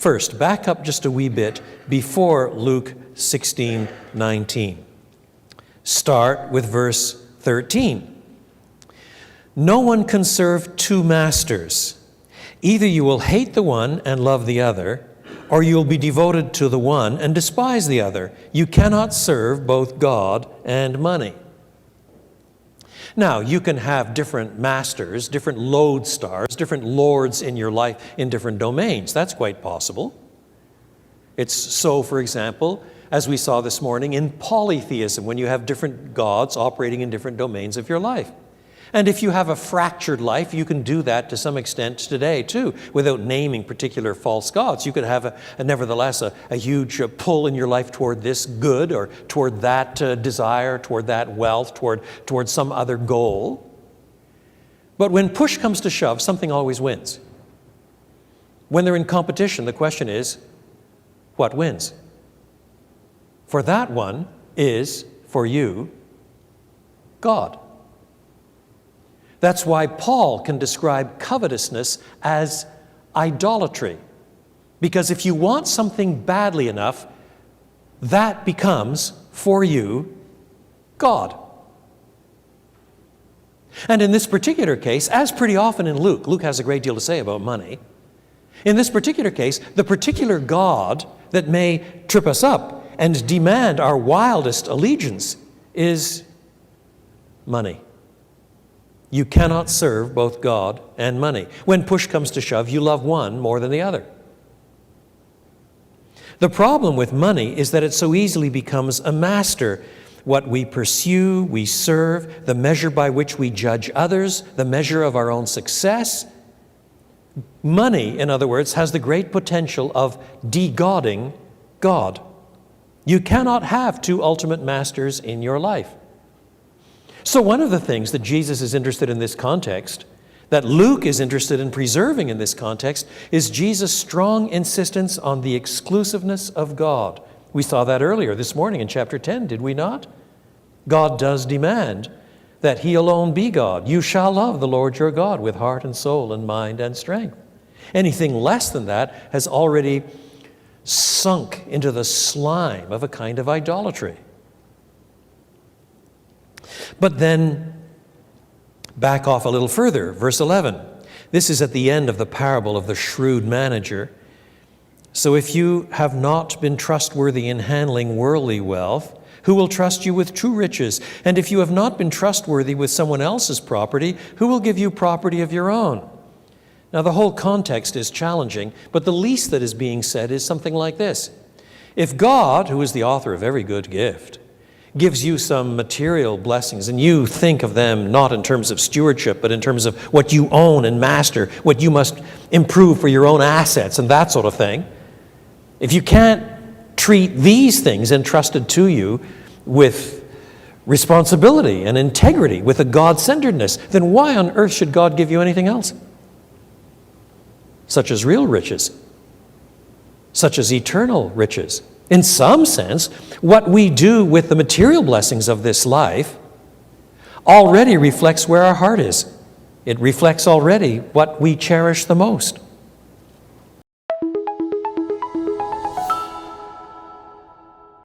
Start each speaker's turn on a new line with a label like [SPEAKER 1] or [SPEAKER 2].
[SPEAKER 1] First, back up just a wee bit before Luke 16:19. Start with verse 13. No one can serve two masters. Either you will hate the one and love the other, or you will be devoted to the one and despise the other. You cannot serve both God and money. Now, you can have different masters, different lodestars, different lords in your life in different domains. That's quite possible. It's so, for example, as we saw this morning, in polytheism, when you have different gods operating in different domains of your life. And if you have a fractured life, you can do that to some extent today, too, without naming particular false gods. You could have, nevertheless, a huge pull in your life toward this good or toward that desire, toward that wealth, toward some other goal. But when push comes to shove, something always wins. When they're in competition, the question is, what wins? For that one is, for you, God. That's why Paul can describe covetousness as idolatry. Because if you want something badly enough, that becomes, for you, God. And in this particular case, as pretty often in Luke has a great deal to say about money. In this particular case, the particular God that may trip us up and demand our wildest allegiance is money. You cannot serve both God and money. When push comes to shove, you love one more than the other. The problem with money is that it so easily becomes a master. What we pursue, we serve, the measure by which we judge others, the measure of our own success. Money, in other words, has the great potential of de-godding God. You cannot have two ultimate masters in your life. So one of the things that Jesus is interested in this context, that Luke is interested in preserving in this context, is Jesus' strong insistence on the exclusiveness of God. We saw that earlier this morning in chapter 10, did we not? God does demand that He alone be God. You shall love the Lord your God with heart and soul and mind and strength. Anything less than that has already sunk into the slime of a kind of idolatry. But then, back off a little further, verse 11. This is at the end of the parable of the shrewd manager. So if you have not been trustworthy in handling worldly wealth, who will trust you with true riches? And if you have not been trustworthy with someone else's property, who will give you property of your own? Now, the whole context is challenging, but the least that is being said is something like this. If God, who is the author of every good gift, gives you some material blessings, and you think of them not in terms of stewardship, but in terms of what you own and master, what you must improve for your own assets and that sort of thing. If you can't treat these things entrusted to you with responsibility and integrity, with a God-centeredness, then why on earth should God give you anything else? Such as real riches, such as eternal riches. In some sense, what we do with the material blessings of this life already reflects where our heart is. It reflects already what we cherish the most.